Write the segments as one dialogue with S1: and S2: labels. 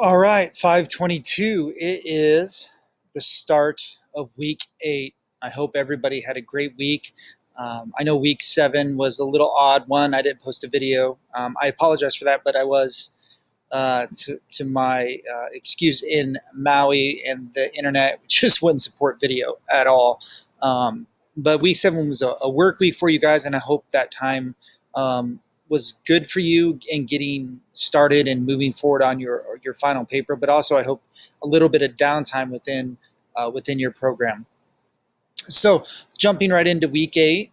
S1: All right, 522. It is the start of week 8. I hope everybody had a great week. I know week 7 was a little odd one. I didn't post a video. I apologize for that, but I was to my excuse in Maui, and the internet just wouldn't support video at all. But week 7 was a work week for you guys, and I hope that time was good for you in getting started and moving forward on your final paper. But also, I hope a little bit of downtime within your program. So, jumping right into week 8.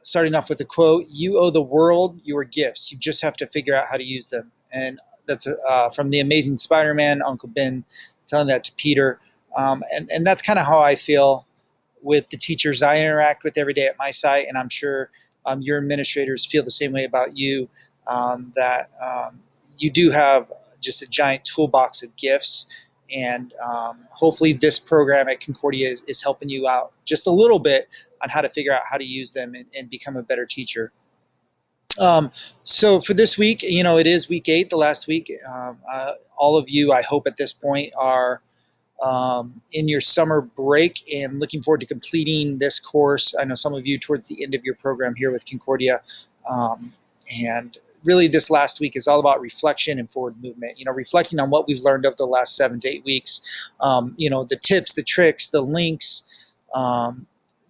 S1: Starting off with a quote: "You owe the world your gifts. You just have to figure out how to use them." And that's from the Amazing Spider-Man, Uncle Ben telling that to Peter. And that's kind of how I feel with the teachers I interact with every day at my site. And I'm sure your administrators feel the same way about you, that you do have just a giant toolbox of gifts. And hopefully this program at Concordia is helping you out just a little bit on how to figure out how to use them and become a better teacher. So for this week, it is week 8, the last week. All of you, I hope at this point, are in your summer break and looking forward to completing this course. I know some of you towards the end of your program here with Concordia. And really this last week is all about reflection and forward movement, reflecting on what we've learned over the last 7 to 8 weeks, the tips, the tricks, the links,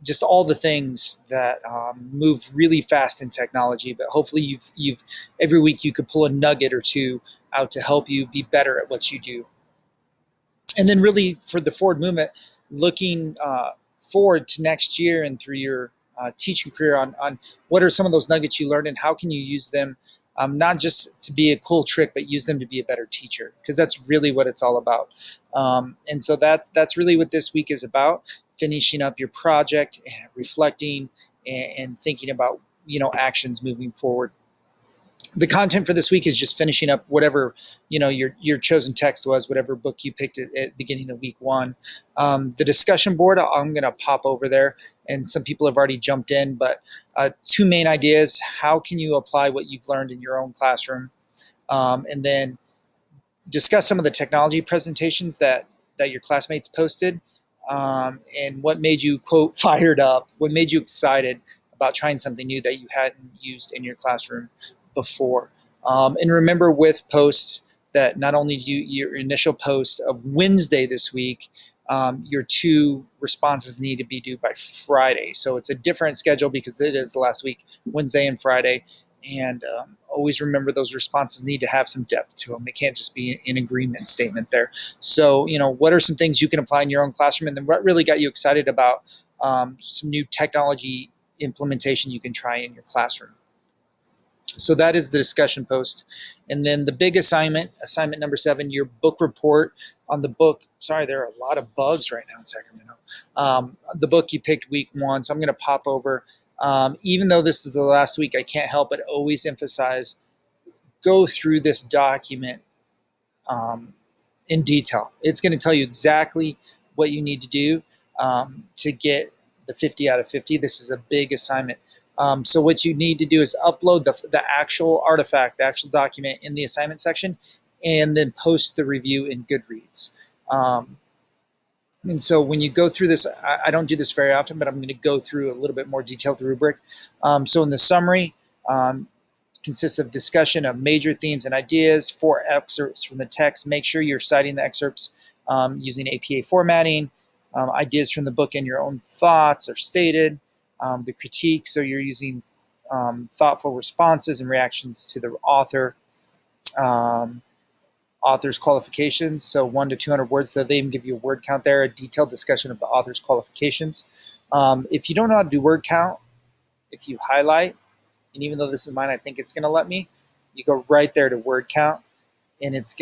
S1: just all the things that move really fast in technology. But hopefully you've every week you could pull a nugget or two out to help you be better at what you do. And then really for the forward movement, looking forward to next year and through your teaching career on what are some of those nuggets you learned and how can you use them, not just to be a cool trick, but use them to be a better teacher, because that's really what it's all about. And so that's really what this week is about: finishing up your project, reflecting, and thinking about actions moving forward. The content for this week is just finishing up whatever your chosen text was, whatever book you picked at the beginning of week 1. The discussion board, I'm going to pop over there, and some people have already jumped in. But 2 main ideas: how can you apply what you've learned in your own classroom, and then discuss some of the technology presentations that your classmates posted, and what made you, quote, fired up, what made you excited about trying something new that you hadn't used in your classroom before. And remember with posts that not only do your initial post of Wednesday this week, your 2 responses need to be due by Friday. So it's a different schedule because it is the last week, Wednesday and Friday. And always remember those responses need to have some depth to them. It can't just be an agreement statement there. So, what are some things you can apply in your own classroom? And then what really got you excited about some new technology implementation you can try in your classroom? So that is the discussion post. And then the big assignment number 7, your book report on the book. Sorry, there are a lot of bugs right now in Sacramento. The book you picked week 1. So I'm going to pop over. Even though this is the last week, I can't help but always emphasize, go through this document in detail. It's going to tell you exactly what you need to do to get the 50 out of 50. This is a big assignment. So what you need to do is upload the actual artifact, the actual document in the assignment section, and then post the review in Goodreads. And so when you go through this, I don't do this very often, but I'm going to go through a little bit more detailed rubric. So in the summary, consists of discussion of major themes and ideas, 4 excerpts from the text. Make sure you're citing the excerpts using APA formatting. Ideas from the book and your own thoughts are stated. The critique, so you're using thoughtful responses and reactions to the author. Author's qualifications, so 1 to 200 words, so they even give you a word count there, a detailed discussion of the author's qualifications. If you don't know how to do word count, if you highlight, and even though this is mine, I think it's going to let me, you go right there to word count, and it's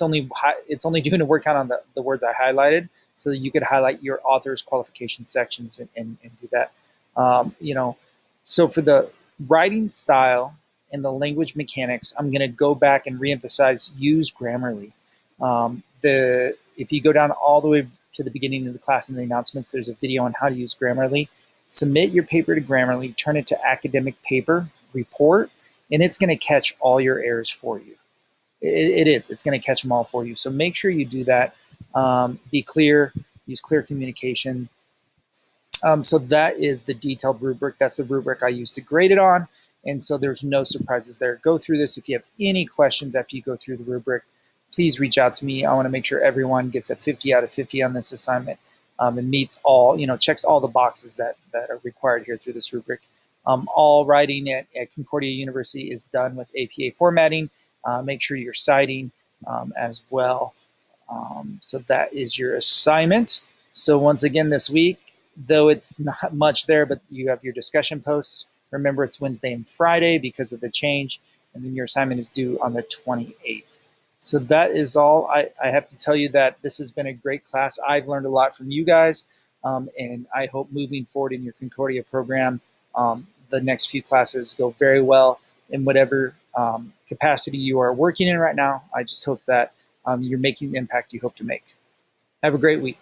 S1: only doing a word count on the words I highlighted, so that you could highlight your author's qualification sections and do that. So for the writing style and the language mechanics, I'm going to go back and reemphasize use Grammarly. If you go down all the way to the beginning of the class in the announcements, there's a video on how to use Grammarly. Submit your paper to Grammarly, turn it to academic paper, report, and it's going to catch all your errors for you. it is. It's going to catch them all for you. So make sure you do that. Be clear. Use clear communication. So that is the detailed rubric. That's the rubric I use to grade it on. And so there's no surprises there. Go through this. If you have any questions after you go through the rubric, please reach out to me. I want to make sure everyone gets a 50 out of 50 on this assignment and meets all, checks all the boxes that are required here through this rubric. All writing at Concordia University is done with APA formatting. Make sure you're citing as well. So that is your assignment. So once again this week, though it's not much there, but you have your discussion posts. Remember, it's Wednesday and Friday because of the change, and then your assignment is due on the 28th. So that is all. I have to tell you that this has been a great class. I've learned a lot from you guys, and I hope moving forward in your Concordia program, the next few classes go very well in whatever capacity you are working in right now. I just hope that you're making the impact you hope to make. Have a great week.